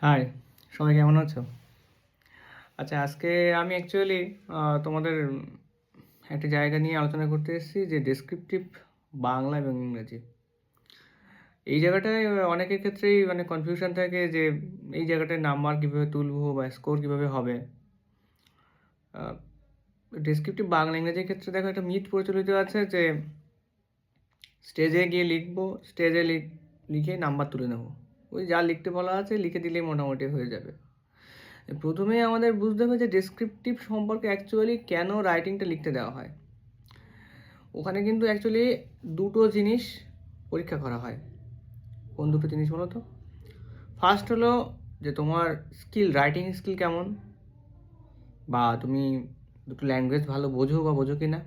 High, সবাই কেমন আছো? আচ্ছা, আজকে আমি অ্যাকচুয়ালি তোমাদের একটা জায়গা নিয়ে আলোচনা করতে এসেছি, যে ডেসক্রিপটিভ বাংলা এবং ইংরেজি। এই জায়গাটায় অনেকের ক্ষেত্রেই মানে কনফিউশন থাকে যে এই জায়গাটায় নাম্বার কীভাবে তুলবো বা স্কোর কীভাবে হবে। ডেসক্রিপটিভ বাংলা ইংরেজির ক্ষেত্রে দেখো, একটা মিথ প্রচলিত আছে যে স্টেজে গিয়ে লিখবো, স্টেজে লিখে নাম্বার তুলে নেবো। ওই যা লিখতে বলা আছে লিখে দিলেই মোটামুটি হয়ে যাবে। প্রথমেই আমাদের বুঝতে হবে যে ডেসক্রিপটিভ সম্পর্কে অ্যাকচুয়ালি কেন রাইটিংটা লিখতে দেওয়া হয়। ওখানে কিন্তু অ্যাকচুয়ালি দুটো জিনিস পরীক্ষা করা হয়। কোন দুটো জিনিস বলো তো? ফার্স্ট হলো যে তোমার স্কিল, রাইটিং স্কিল কেমন, বা তুমি দুটো ল্যাঙ্গুয়েজ ভালো বোঝো বা বোঝো কি না,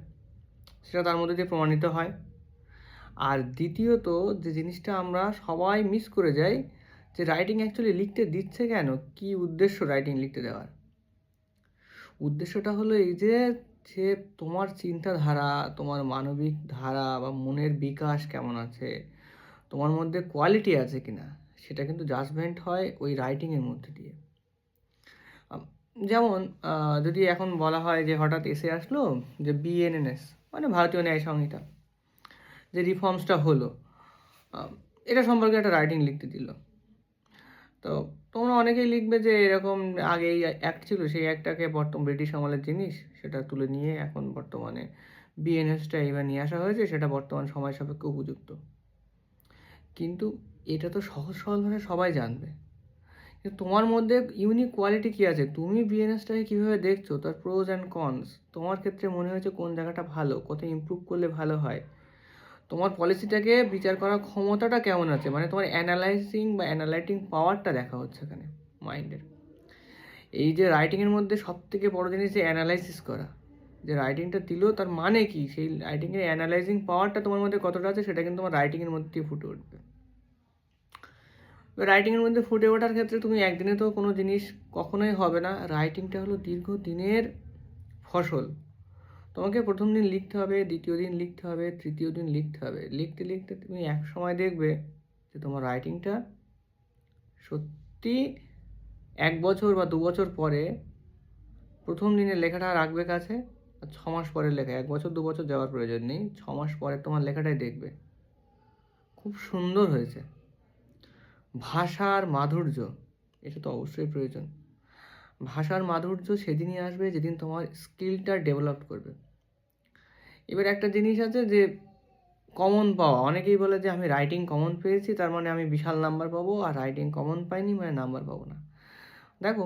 সেটা তার মধ্যে দিয়ে প্রমাণিত হয়। আর দ্বিতীয়ত যে জিনিসটা আমরা সবাই মিস করে যাই, যে রাইটিং অ্যাকচুয়ালি লিখতে দিচ্ছে কেন, কি উদ্দেশ্য রাইটিং লিখতে দেওয়ার। উদ্দেশ্যটা হলো এই যে যে তোমার চিন্তাধারা, তোমার মানবিক ধারা বা মনের বিকাশ কেমন আছে, তোমার মধ্যে কোয়ালিটি আছে কি না, সেটা কিন্তু জাজমেন্ট হয় ওই রাইটিংয়ের মধ্যে দিয়ে। যেমন যদি এখন বলা হয় যে হঠাৎ এসে আসলো যে বিএনএনএস মানে ভারতীয় ন্যায় সংহিতা, যে রিফর্মসটা হলো, এটা সম্পর্কে একটা রাইটিং লিখতে দিল। তো তোমরা অনেকেই লিখবে যে এরকম আগে এই অ্যাক্ট ছিল, সেই অ্যাক্টটাকে ব্রিটিশ আমলের জিনিস, সেটা তুলে নিয়ে এখন বর্তমানে বিএনএসটা এবার নিয়ে আসা হয়েছে, সেটা বর্তমান সময় সাপেক্ষে উপযুক্ত। কিন্তু এটা তো সহজ সরল ভাষায় সবাই জানবে। কিন্তু তোমার মধ্যে ইউনিক কোয়ালিটি কী আছে, তুমি বিএনএসটাকে কীভাবে দেখছো, তার প্রোজ অ্যান্ড কনস, তোমার ক্ষেত্রে মনে হয়েছে কোন জায়গাটা ভালো, কোথায় ইমপ্রুভ করলে ভালো হয়, তোমার পলিসিটাকে বিচার করার ক্ষমতাটা কেমন আছে, মানে তোমার অ্যানালাইজিং বা অ্যানালাইটিং পাওয়ারটা দেখা হচ্ছে এখানে মাইন্ডের। এই যে রাইটিংয়ের মধ্যে সবথেকে বড় জিনিস যে অ্যানালাইসিস করা, যে রাইটিংটা দিল তার মানে কি, সেই রাইটিংয়ের অ্যানালাইজিং পাওয়ারটা তোমার মধ্যে কতটা আছে, সেটা কিন্তু তোমার রাইটিংয়ের মধ্যে ফুটে উঠবে। রাইটিংয়ের মধ্যে ফুটে ওঠার ক্ষেত্রে তুমি একদিনে তো কোনো জিনিস কখনোই হবে না। রাইটিংটা হলো দীর্ঘদিনের ফসল। তোমাকে প্রথম দিন লিখতে হবে, দ্বিতীয় দিন লিখতে হবে, তৃতীয় দিন লিখতে হবে। লিখতে লিখতে তুমি এক সময় দেখবে যে তোমার রাইটিংটা সত্যি 1 বছর বা 2 বছর পরে প্রথম দিনের লেখাটা রাখবে কাছে, আর 6 মাস পরের লেখা, 1 বছর 2 বছর যাওয়ার প্রয়োজন নেই, 6 মাস পরে তোমার লেখাটাই দেখবে খুব সুন্দর হয়েছে। ভাষার মাধুর্য, এটা তো অবশ্যই প্রয়োজন। ভাষার মাধুর্য সেদিনই আসবে যেদিন তোমার স্কিলটা ডেভেলপ করবে। এবার একটা জিনিস আছে যে কমন পাওয়া, অনেকেই বলে যে আমি রাইটিং কমন পেয়েছি তার মানে আমি বিশাল নাম্বার পাবো, আর রাইটিং কমন পাইনি মানে নাম্বার পাবো না। দেখো,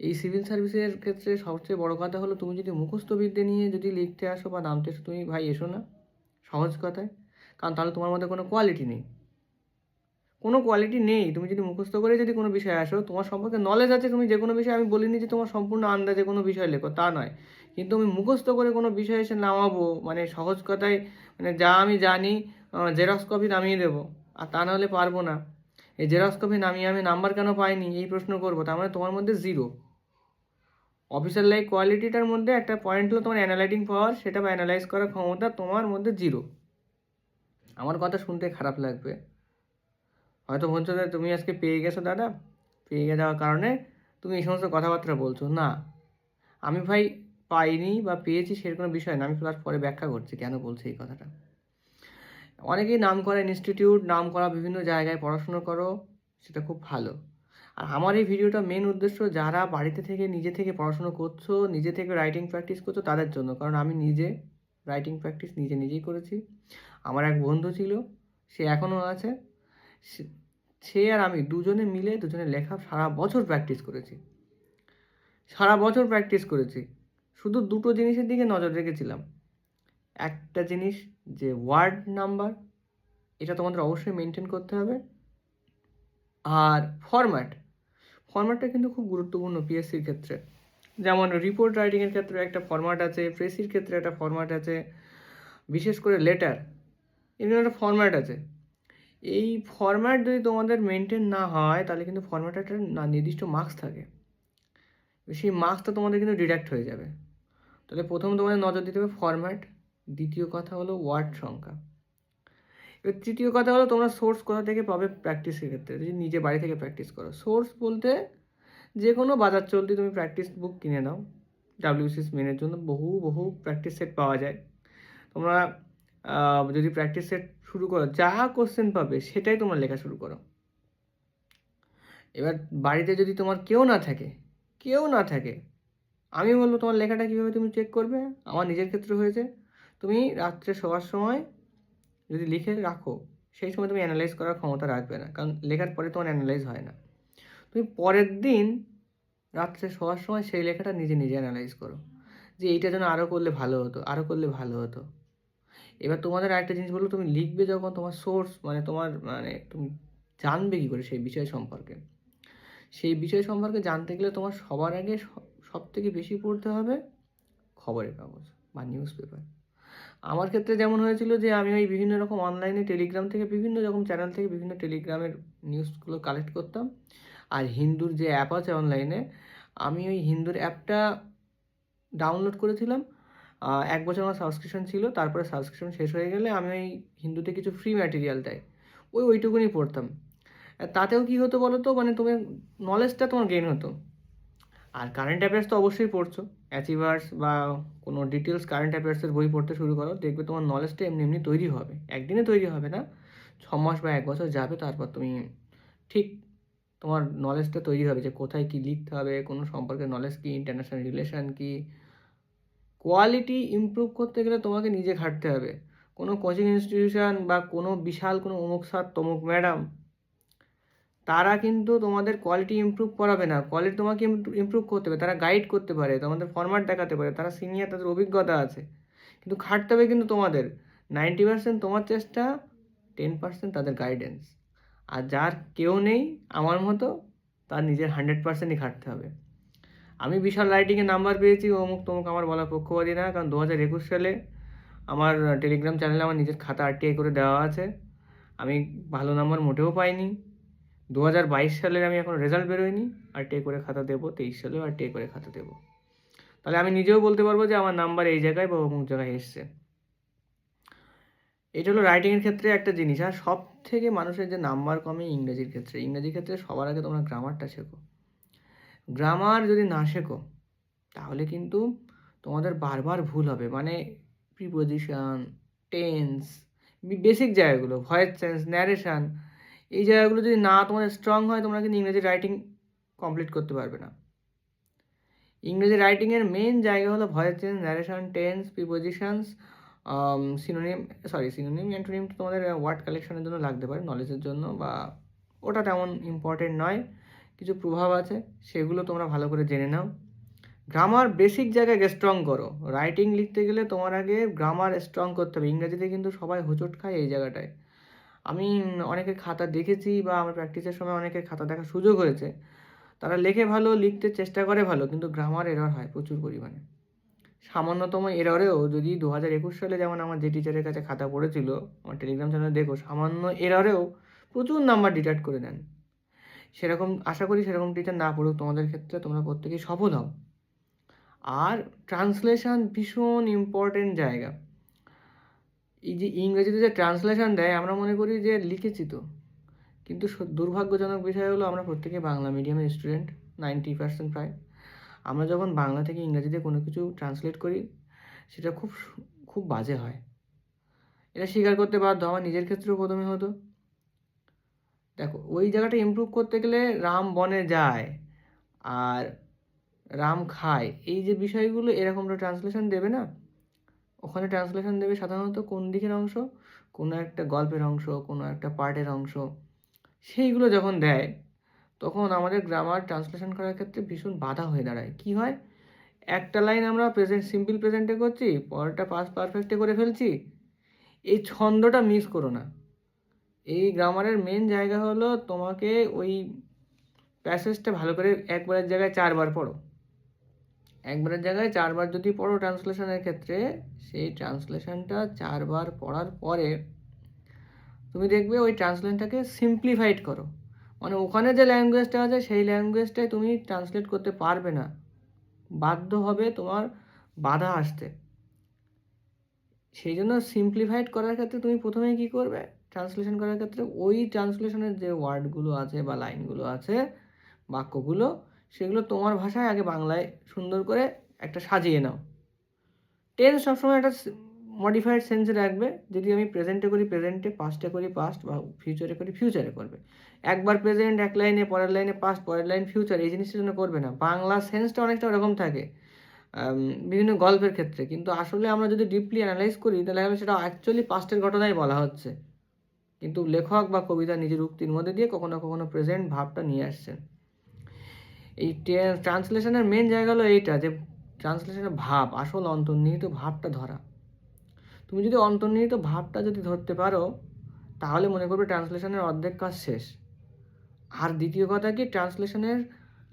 এই সিভিল সার্ভিসের ক্ষেত্রে সবচেয়ে বড় কথা হলো, তুমি যদি মুখস্থ বিদ্যে নিয়ে যদি লিখতে আসো বা নামতে আসো, তুমি ভাই এসো না, সহজ কথায়। কারণ তাহলে তোমার মধ্যে কোনো কোয়ালিটি নেই, কোনো কোয়ালিটি নেই। তুমি যদি মুখস্থ করে যদি কোনো বিষয়ে আসো, তোমার সম্পর্কে নলেজ আছে, তুমি যে কোনো বিষয়ে, আমি বলিনি যে তোমার সম্পূর্ণ আন্দাজে কোনো বিষয় লেখো, তা নয়। কিন্তু আমি মুখস্থ করে কোনো বিষয়ে এসে নামাবো, মানে সহজ কথায়, মানে যা আমি জানি জেরক্স কপি নামিয়ে দেবো, আর তা নাহলে পারবো না। এই জেরক্স কপি নামিয়ে আমি নাম্বার কেন পাইনি এই প্রশ্ন করবো, তার মানে তোমার মধ্যে জিরো। অফিসার লাইক কোয়ালিটিটার মধ্যে একটা পয়েন্ট হলো তোমার অ্যানালাইটিং পাওয়ার, সেটা বা অ্যানালাইজ করার ক্ষমতা তোমার মধ্যে জিরো। আমার কথা শুনতে খারাপ লাগবে, হয়তো বলছো যে তুমি আজকে পেয়ে গেছো দাদা, পেয়ে যাওয়ার কারণে তুমি এই সমস্ত কথাবার্তা বলছো। না, আমি ভাই পাইনি বা পেয়েছি সেরকম কোনো বিষয় না, আমি প্লাস পরে ব্যাখ্যা করছি কেন বলছি এই কথাটা। অনেকেই নাম করা ইনস্টিটিউট, নাম করা বিভিন্ন জায়গায় পড়াশুনো করো, সেটা খুব ভালো। আর আমার এই ভিডিওটা মেন উদ্দেশ্য যারা বাড়িতে থেকে নিজে থেকে পড়াশুনো করছো, নিজে থেকে রাইটিং প্র্যাকটিস করছো, তাদের জন্য। কারণ আমি নিজে রাইটিং প্র্যাকটিস নিজেই করেছি। আমার এক বন্ধু ছিল, সে এখনও আছে, সে আর আমি দুজনে মিলে দুজনে লেখা সারা বছর প্র্যাকটিস করেছি, শুধু দুটো জিনিসের দিকে নজর রেখেছিলাম। একটা জিনিস যে ওয়ার্ড নাম্বার, এটা তোমাদের অবশ্যই মেনটেন করতে হবে। আর ফরম্যাটটা কিন্তু খুব গুরুত্বপূর্ণ পিএসসির ক্ষেত্রে। যেমন রিপোর্ট রাইটিংয়ের ক্ষেত্রে একটা ফরম্যাট আছে, প্রেসির ক্ষেত্রে একটা ফরম্যাট আছে, বিশেষ করে লেটার, এগুলো একটা ফরম্যাট আছে। এই ফরম্যাট যদি তোমাদের মেনটেন না হয়, তাহলে কিন্তু ফরম্যাটে একটা নির্দিষ্ট মার্কস থাকে, সেই মার্কসটা তোমাদের কিন্তু ডিডাক্ট হয়ে যাবে। তাহলে প্রথম তোমাদের নজর দিতে হবে ফরম্যাট, দ্বিতীয় কথা হলো ওয়ার্ড সংখ্যা। এবার তৃতীয় কথা হলো তোমরা সোর্স কোথা থেকে পাবে প্র্যাকটিসের ক্ষেত্রে, যদি নিজে বাড়ি থেকে প্র্যাকটিস করো। সোর্স বলতে যে কোনো বাজার চলতি তুমি প্র্যাকটিস বুক কিনে নাও। WBCS মেনের জন্য বহু বহু প্র্যাকটিস সেট পাওয়া যায়। তোমরা যদি প্র্যাকটিস সেট শুরু করো, যা কোশ্চেন পাবে সেটাই তোমরা লেখা শুরু করো। এবার বাড়িতে যদি তোমার কেউ না থাকে, আমি বলবো তোমার লেখাটা কীভাবে তুমি চেক করবে। আমার নিজের ক্ষেত্রে হয়েছে, তুমি রাত্রে শোয়ার সময় যদি লিখে রাখো, সেই সময় তুমি অ্যানালাইজ করার ক্ষমতা রাখবে না, কারণ লেখার পরে তোমার অ্যানালাইজ হয় না। তুমি পরের দিন রাত্রে শোয়ার সময় সেই লেখাটা নিজে অ্যানালাইজ করো, যে এইটা যেন আরও করলে ভালো হতো। এবার তোমাদের আরেকটা জিনিস বললো, তুমি লিখবে যখন, তোমার সোর্স তুমি জানবে কী করে সেই বিষয় সম্পর্কে। সেই বিষয় সম্পর্কে জানতে গেলে তোমার সবার আগে সব থেকে বেশি পড়তে হবে খবরের কাগজ বা নিউজ পেপার। আমার ক্ষেত্রে যেমন হয়েছিল যে আমি ওই বিভিন্ন রকম অনলাইনে টেলিগ্রাম থেকে বিভিন্ন রকম চ্যানেল থেকে বিভিন্ন টেলিগ্রামের নিউজগুলো কালেক্ট করতাম। আর হিন্দুর যে অ্যাপ আছে অনলাইনে, আমি ওই হিন্দুর অ্যাপটা ডাউনলোড করেছিলাম। 1 বছর আমার সাবস্ক্রিপশন ছিল, তারপরে সাবস্ক্রিপশন শেষ হয়ে গেলে আমি ওই হিন্দুতে কিছু ফ্রি ম্যাটেরিয়াল দেয়, ওইটুকুনি পড়তাম। তাতেও কী হতো বলো তো, তোমার নলেজটা তোমার গেইন হতো। আর কারেন্ট অ্যাফেয়ার্স তো অবশ্যই পড়ছো, অ্যাচিভার্স বা কোনো ডিটেলস কারেন্ট অ্যাফেয়ার্সের বই পড়তে শুরু করো, দেখবে তোমার নলেজটা এমনি তৈরি হবে। একদিনে তৈরি হবে না, 6 মাস বা 1 বছর যাবে, তারপর তুমি ঠিক তোমার নলেজটা তৈরি হবে যে কোথায় কী লিখতে হবে, কোনো সম্পর্কে নলেজ কী, ইন্টারন্যাশনাল রিলেশন কী। কোয়ালিটি ইমপ্রুভ করতে গেলে তোমাকে নিজে খাটতে হবে। কোনো কোচিং ইনস্টিটিউশন বা কোনো বিশাল কোনো অমুক স্যার তমুক ম্যাডাম, তারা কিন্তু তোমাদের কোয়ালিটি ইমপ্রুভ করাবে না। কোয়ালিটি তোমাকে ইমপ্রুভ করতে হবে। তারা গাইড করতে পারে, তোমাদের ফরম্যাট দেখাতে পারে, তারা সিনিয়র, তাদের অভিজ্ঞতা আছে, কিন্তু খাটতে হবে কিন্তু তোমাদের। 90% তোমার চেষ্টা, 10% তাদের গাইডেন্স। আর যার কেউ নেই আমার মতো, তার নিজের 100%ই খাটতে হবে। আমি বিশাল রাইটিংয়ে নাম্বার পেয়েছি অমুক তমুক আমার বলা পক্ষপাতী না, কারণ 2021 সালে আমার টেলিগ্রাম চ্যানেলে আমার নিজের খাতা RTI করে দেওয়া আছে। আমি ভালো নাম্বার মোটেও পাইনি। 2022 সালের আমি এখন রেজাল্ট বেরোয়নি, RTI করে খাতা দেবো, 23 সালেও RTI করে খাতা দেবো। তাহলে আমি নিজেও বলতে পারবো যে আমার নাম্বার এই জায়গায় বা অমুক জায়গায় এসছে। এটা হলো রাইটিংয়ের ক্ষেত্রে একটা জিনিস। আর সব থেকে মানুষের যে নাম্বার কমে ইংরেজির ক্ষেত্রে সবার আগে তোমরা গ্রামারটা শেখো। গ্রামার যদি না শেখো তাহলে কিন্তু তোমাদের বারবার ভুল হবে। প্রিপোজিশন, টেন্স, বেসিক জায়গাগুলো, ভয়েস চেঞ্জ, ন্যারেশন, এই জায়গাগুলো যদি না তোমাদের স্ট্রং হয়, তোমরা কিন্তু ইংরেজি রাইটিং কমপ্লিট করতে পারবে না। ইংরেজি রাইটিংয়ের মেন জায়গা হলো voice change, narration, tense, prepositions, synonym, antonym তো তোমাদের ওয়ার্ড কালেকশনের জন্য লাগতে পারে, নলেজের জন্য, বা ওটা তেমন ইম্পর্টেন্ট নয়। কিছু প্রভাব আছে, সেগুলো তোমরা ভালো করে জেনে নাও। গ্রামার বেসিক জায়গায় স্ট্রং করো। রাইটিং লিখতে গেলে তোমার আগে গ্রামার স্ট্রং করতে হবে। ইংরেজিতে কিন্তু সবাই হোঁচট খায় এই জায়গাটায়। আমি অনেকের খাতা দেখেছি বা আমার প্র্যাকটিসের সময় অনেকের খাতা দেখার সুযোগ হয়েছে, তারা লেখে ভালো, লিখতে চেষ্টা করে ভালো, কিন্তু গ্রামার এরর হয় প্রচুর পরিমাণে। সামান্যতম এররেও যদি 2021 সালে যেমন আমার যে টিচারের কাছে খাতা পড়েছিল, আমার টেলিগ্রাম চ্যানেলে দেখো, সামান্য এররেও প্রচুর নাম্বার ডিডাক্ট করে দেন। আশা করি সেরকম টিচার না পড়ুক তোমাদের ক্ষেত্রে, তোমরা প্রত্যেকেই সফল হও। আর ট্রান্সলেশন ভীষণ ইম্পর্টেন্ট জায়গা। এই যে ইংরেজিতে যে ট্রান্সলেশন দেয়, আমরা মনে করি যে লিখেছি তো, কিন্তু দুর্ভাগ্যজনক বিষয় হলো আমরা প্রত্যেকে বাংলা মিডিয়ামের স্টুডেন্ট, 90% প্রায়। আমরা যখন বাংলা থেকে ইংরেজিতে কোনো কিছু ট্রান্সলেট করি, সেটা খুব খুব বাজে হয়। এটা স্বীকার করতে বাধ্য, আমার নিজের ক্ষেত্রেও প্রথমে হতো। দেখো, ওই জায়গাটা ইমপ্রুভ করতে গেলে রাম বনে যায় আর রাম খায়, এই যে বিষয়গুলো, এরকমটা ট্রান্সলেশন দেবে না। ওখানে ট্রান্সলেশন দেবে সাধারণত কোন দিকের অংশ, কোনো একটা গল্পের অংশ, কোনো একটা পার্টের অংশ। সেইগুলো যখন দেয়, তখন আমাদের গ্রামার ট্রান্সলেশন করার ক্ষেত্রে ভীষণ বাধা হয়ে দাঁড়ায়। কি হয়, একটা লাইন আমরা সিম্পল প্রেজেন্টে করছি, পরেরটা পাস্ট পারফেক্টে করে ফেলছি। এই ছন্দটা মিস করো না। এই গ্রামারের মেন জায়গা হলো তোমাকে ওই প্যাসেজটা ভালো করে একবারের জায়গায় 4 বার পড়ো। একবারের জায়গায় 4 বার যদি পড়ো ট্রান্সলেশনের ক্ষেত্রে, সেই ট্রান্সলেশনটা 4 বার পড়ার পরে তুমি দেখবে ওই ট্রান্সলেশনটাকে সিম্পলিফাইড করো। ওখানে যে ল্যাঙ্গুয়েজটা আছে সেই ল্যাঙ্গুয়েজটাই তুমি ট্রান্সলেট করতে পারবে না, বাধ্য হবে তোমার বাধা আসতে। সেই জন্য সিম্পলিফাইড করার ক্ষেত্রে তুমি প্রথমে কী করবে, ট্রান্সলেশন করার ক্ষেত্রে ওই ট্রান্সলেশনের যে ওয়ার্ডগুলো আছে বা লাইনগুলো আছে, বাক্যগুলো, সেগুলো তোমার ভাষায় আগে বাংলায় সুন্দর করে একটা সাজিয়ে নাও। টেন্স সবসময় একটা মডিফাইড সেন্সে রাখবে। যদি আমি প্রেজেন্টে করি প্রেজেন্টে, পাস্টে করি পাস্ট, বা ফিউচারে করি ফিউচারে করবে। একবার প্রেজেন্ট এক লাইনে, পরের লাইনে পাস্ট, পরের লাইন ফিউচার, এই জিনিসটার জন্য করবে না। বাংলা সেন্সটা অনেকটা ওরকম থাকে বিভিন্ন গল্পের ক্ষেত্রে, কিন্তু আসলে আমরা যদি ডিপলি অ্যানালাইজ করি তাহলে সেটা অ্যাকচুয়ালি পাস্টের ঘটনাই বলা হচ্ছে, কিন্তু লেখক বা কবিতা নিজের উক্তির মধ্যে দিয়ে কখনো কখনো প্রেজেন্ট ভাবটা নিয়ে আসছেন। এই ট্রান্সলেশনের মেন জায়গা হলো এইটা, যে ট্রান্সলেশনের ভাব, আসল অন্তর্নিহিত ভাবটা ধরা। তুমি যদি অন্তর্নিহিত ভাবটা যদি ধরতে পারো, তাহলে মনে করবে ট্রান্সলেশনের অর্ধেক কাজ শেষ। আর দ্বিতীয় কথা কি, ট্রান্সলেশনের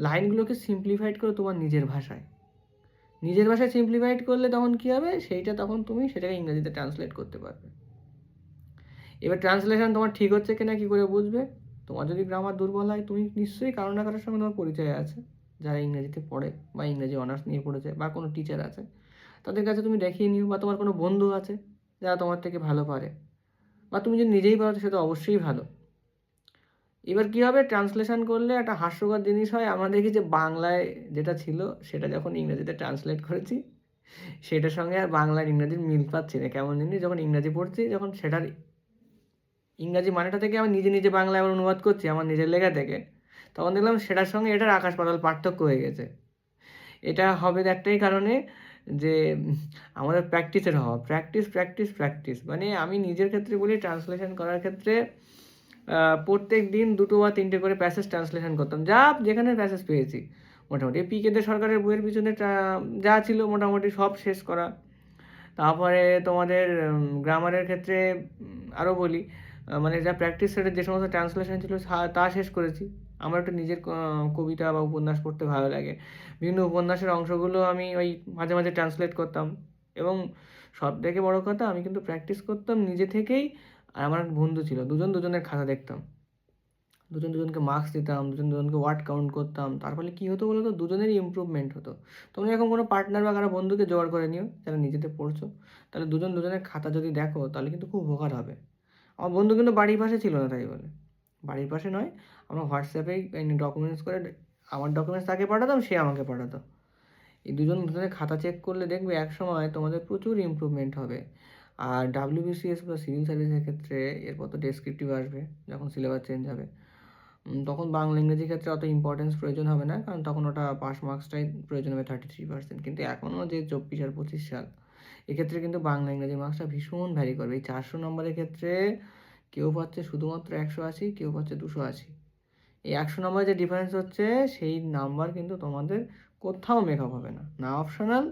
লাইনগুলোকে সিম্পলিফাইড করো তোমার নিজের ভাষায়। নিজের ভাষায় সিম্পলিফাইড করলে তখন কী হবে, তখন তুমি সেটাকে ইংরেজিতে ট্রান্সলেট করতে পারবে। এবার ট্রান্সলেশন তোমার ঠিক হচ্ছে কিনা কী করে বুঝবে? তোমার যদি গ্রামার দুর্বল হয়, তুমি নিশ্চয়ই কারো না কারোর সঙ্গে তোমার পরিচয় আছে যারা ইংরেজিতে পড়ে বা ইংরেজি অনার্স নিয়ে পড়েছে, বা কোনো টিচার আছে, তাদের কাছে তুমি দেখিয়ে নিও, বা তোমার কোনো বন্ধু আছে যারা তোমার থেকে ভালো পারে, বা তুমি যদি নিজেই পারো সেটা অবশ্যই ভালো। এবার কী হবে, ট্রান্সলেশন করলে একটা হাস্যকর জিনিস হয়। আমরা দেখি যে বাংলায় যেটা ছিল সেটা যখন ইংরেজিতে ট্রান্সলেট করেছি, সেটার সঙ্গে আর বাংলার ইংরেজির মিল পাচ্ছি না। কেমন জিনিস, যখন ইংরাজি পড়ছি, যখন সেটার ইংরাজি মানেটা থেকে আমি নিজে নিজে বাংলায় আবার অনুবাদ করছি আমার নিজের লেখা থেকে, তখন দেখলাম সেটার সঙ্গে এটার আকাশ পাতাল পার্থক্য হয়ে গেছে। এটা হবে একটাই কারণে, যে আমাদের প্র্যাকটিসের হওয়া। প্র্যাকটিস প্র্যাকটিস প্র্যাকটিস, মানে আমি নিজের ক্ষেত্রে বলি, ট্রান্সলেশন করার ক্ষেত্রে প্রত্যেক দিন 2 বা 3টে করে প্যাসেজ ট্রান্সলেশন করতাম, যেখানে প্যাসেজ পেয়েছি। মোটামুটি পিকেতে সরকারের বইয়ের পিছনে যা ছিল মোটামুটি সব শেষ করা। তারপরে তোমাদের গ্রামারের ক্ষেত্রে আরও বলি, মানে যা প্র্যাকটিস সেটের যে সমস্ত ট্রান্সলেশন ছিল তা শেষ করেছি। আমার একটা নিজের কবিতা বা উপন্যাস পড়তে ভালো লাগে, বিভিন্ন উপন্যাসের অংশগুলো আমি ওই মাঝে মাঝে ট্রান্সলেট করতাম। এবং সবথেকে বড় কথা, আমি কিন্তু প্র্যাকটিস করতাম নিজে থেকেই। আর আমার এক বন্ধু ছিল, দুজনের খাতা দেখতাম, দুজনকে মার্কস দিতাম, দুজনকে ওয়ার্ড কাউন্ট করতাম। তার ফলে কী হতো বলো তো, দুজনেরই ইমপ্রুভমেন্ট হতো। তোমরা এরকম কোনো পার্টনার বা কারো বন্ধুকে জোগাড় করে নিও যারা নিজেতে পড়ছো, তাহলে দুজনের খাতা যদি দেখো তাহলে কিন্তু খুব উপকার হবে। আমার বন্ধু কিন্তু বাড়ির পাশে ছিল না, তাই বলে বাড়ির পাশে নয়, আমরা হোয়াটসঅ্যাপেই ডকুমেন্টস করে, আমার ডকুমেন্টস তাকে পাঠাতাম, সে আমাকে পাঠাতো। এই দুজনের খাতা চেক করলে দেখবে এক সময় তোমাদের প্রচুর ইমপ্রুভমেন্ট হবে। আর WBCS বা সিভিল সার্ভিসের ক্ষেত্রে এরপর তো ডেসক্রিপটিভ আসবে, যখন সিলেবাস চেঞ্জ হবে, তখন বাংলা ইংরেজির ক্ষেত্রে অত ইম্পর্টেন্স প্রয়োজন হবে না, কারণ তখন ওটা পাস মার্কসটাই প্রয়োজন হবে 33%। কিন্তু এখনও যে 24 আর 25 সাল, এক্ষেত্রে কিন্তু বাংলা ইংরেজি মার্কসটা ভীষণ ভ্যারি করবে। এই 400 নম্বরের ক্ষেত্রে কেউ পাচ্ছে শুধুমাত্র 180, কেউ পাচ্ছে 280। এই 100 নম্বরের যে ডিফারেন্স হচ্ছে, সেই নাম্বার কিন্তু তোমাদের কোথাও মেকআপ হবে না, না অপশনাল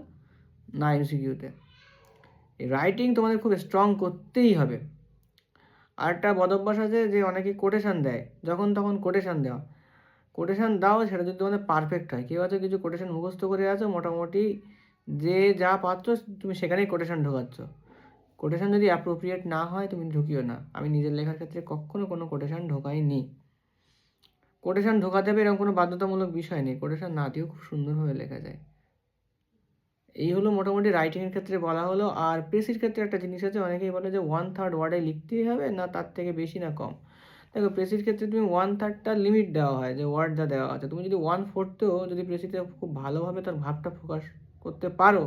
না এমসিকিউতে। এই রাইটিং তোমাদের খুব স্ট্রং করতেই হবে। আরেকটা বদভ্যাস আছে যে অনেকে কোটেশান দেয়, যখন তখন কোটেশান দেওয়া। কোটেশান দাও, সেটা যদি তোমাদের পারফেক্ট হয়। কেউ আছে কিছু কোটেশান মুখস্থ করে আছো, মোটামুটি যে যা পাচ্ছ তুমি সেখানেই কোটেশান ঢোকাচ্ছ। কোটেশান যদি অ্যাপ্রোপ্রিয়েট না হয় তুমি ঢুকিও না। আমি নিজের লেখার ক্ষেত্রে কখনো কোনো কোটেশান ঢোকাইনি। কোটেশান ঢোকাতে হবে এরকম কোনো বাধ্যতামূলক বিষয় নেই, কোটেশান না দিয়েও খুব সুন্দরভাবে লেখা যায়। এই হলো মোটামুটি রাইটিংয়ের ক্ষেত্রে বলা হলো। আর প্রেসির ক্ষেত্রে একটা জিনিস আছে, অনেকেই বলে যে 1/3 ওয়ার্ডে লিখতেই হবে, না তার থেকে বেশি না কম। দেখো প্রেসির ক্ষেত্রে তুমি 1/3টা লিমিট দেওয়া হয়, যে ওয়ার্ড যা দেওয়া আছে, তুমি যদি 1/4তেও যদি প্রেসিতে খুব ভালোভাবে তার ভাবটা প্রকাশ করতে পারো,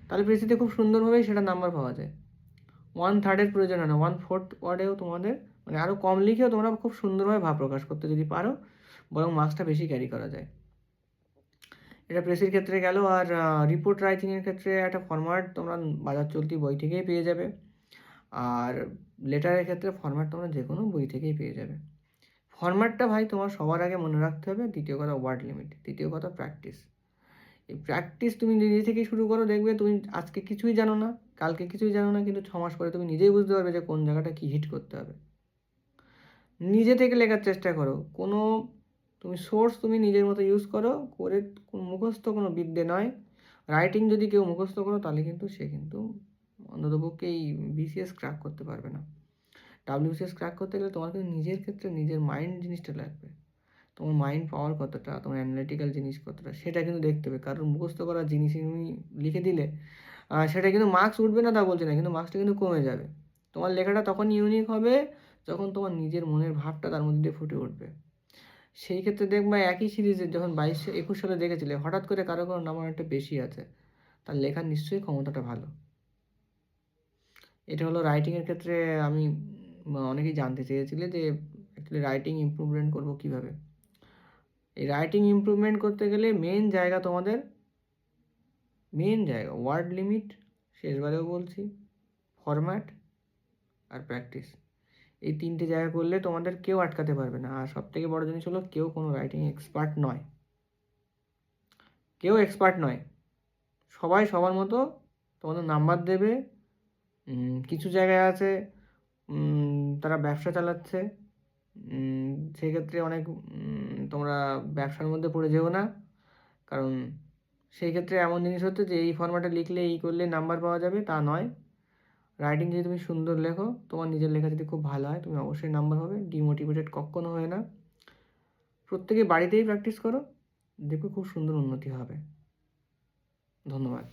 তাহলে প্রেসিতে খুব সুন্দরভাবেই সেটা নাম্বার পাওয়া যায়। 1/3 প্রয়োজন হয় না, 1/4 ওয়ার্ডেও তোমাদের, মানে আরও কম লিখেও তোমরা খুব সুন্দরভাবে ভাব প্রকাশ করতে যদি পারো, বরং মার্কসটা বেশি ক্যারি করা যায়। এটা প্রেসের ক্ষেত্রে গেল। আর রিপোর্ট রাইটিংয়ের ক্ষেত্রে একটা ফরম্যাট তোমরা বাজার চলতি বই থেকেই পেয়ে যাবে। আর লেটারের ক্ষেত্রে ফরম্যাট তোমরা যে কোনো বই থেকেই পেয়ে যাবে। ফরম্যাটটা ভাই তোমার সবার আগে মনে রাখতে হবে। দ্বিতীয় কথা ওয়ার্ড লিমিট, তৃতীয় কথা প্র্যাকটিস। এই প্র্যাকটিস তুমি নিজে থেকেই শুরু করো, দেখবে তুমি আজকে কিছুই জানো না, কালকে কিছুই জানো না, কিন্তু 6 মাস পরে তুমি নিজেই বুঝতে পারবে যে কোন জায়গাটা কী হিট করতে হবে। নিজে থেকে লেখার চেষ্টা করো, কোনো তুমি সোর্স তুমি নিজের মতো ইউজ করো, করে মুখস্থ কোনো বিদ্যে নয়। রাইটিং যদি কেউ মুখস্থ করো তাহলে কিন্তু সে কিন্তু অন্ততপক্ষে এই BCS ক্র্যাক করতে পারবে না। WCS ক্র্যাক করতে গেলে তোমার কিন্তু নিজের ক্ষেত্রে নিজের মাইন্ড জিনিসটা লাগবে। তোমার মাইন্ড পাওয়ার কতটা, তোমার অ্যানালিটিক্যাল জিনিস কতটা, সেটা কিন্তু দেখতে হবে। কারণ মুখস্থ করা জিনিস তুমি লিখে দিলে সেটা কিন্তু মার্কস উঠবে না তা বলছে না, কিন্তু মার্কসটা কিন্তু কমে যাবে। তোমার লেখাটা তখন ইউনিক হবে যখন তোমার নিজের মনের ভাবটা তার মধ্যে দিয়ে ফুটে উঠবে। সেই ক্ষেত্রে দেখবা একই সিরিজের যখন 22-21 সালে দেখেছিলে, হঠাৎ করে কারো কারো নাম্বার একটা বেশি আছে, তার লেখার নিশ্চয়ই ক্ষমতাটা ভালো। এটা হলো রাইটিংয়ের ক্ষেত্রে। আমি অনেকেই জানতে চেয়েছিলে যে অ্যাকচুয়ালি রাইটিং ইমপ্রুভমেন্ট করবো কীভাবে। এই রাইটিং ইমপ্রুভমেন্ট করতে গেলে মেন জায়গা ওয়ার্ড লিমিট, শেষবারেও বলছি, ফরম্যাট আর প্র্যাকটিস। এই 3টে জায়গা করলে তোমাদের কেউ আটকাতে পারবে না। আর সবথেকে বড় জিনিস হলো কেউ কোনো রাইটিং এক্সপার্ট নয়, সবাই সবার মতো তোমাদের নাম্বার দেবে। কিছু জায়গায় আছে তারা ব্যবসা চালাচ্ছে, সেক্ষেত্রে অনেক তোমরা ব্যবসার মধ্যে পড়ে যেও না, কারণ সেই ক্ষেত্রে এমন জিনিস হচ্ছে যে এই ফরম্যাটে লিখলে এই করলে নাম্বার পাওয়া যাবে, তা নয়। রাইটিং যদি তুমি সুন্দর লেখো, তোমার নিজের লেখা যদি খুব ভালো হয়, তুমি অবশ্যই নাম্বার হবে। ডিমোটিভেটেড কখনো হয় না। প্রত্যেকে বাড়িতেই প্র্যাকটিস করো, দেখবে খুব সুন্দর উন্নতি হবে। ধন্যবাদ।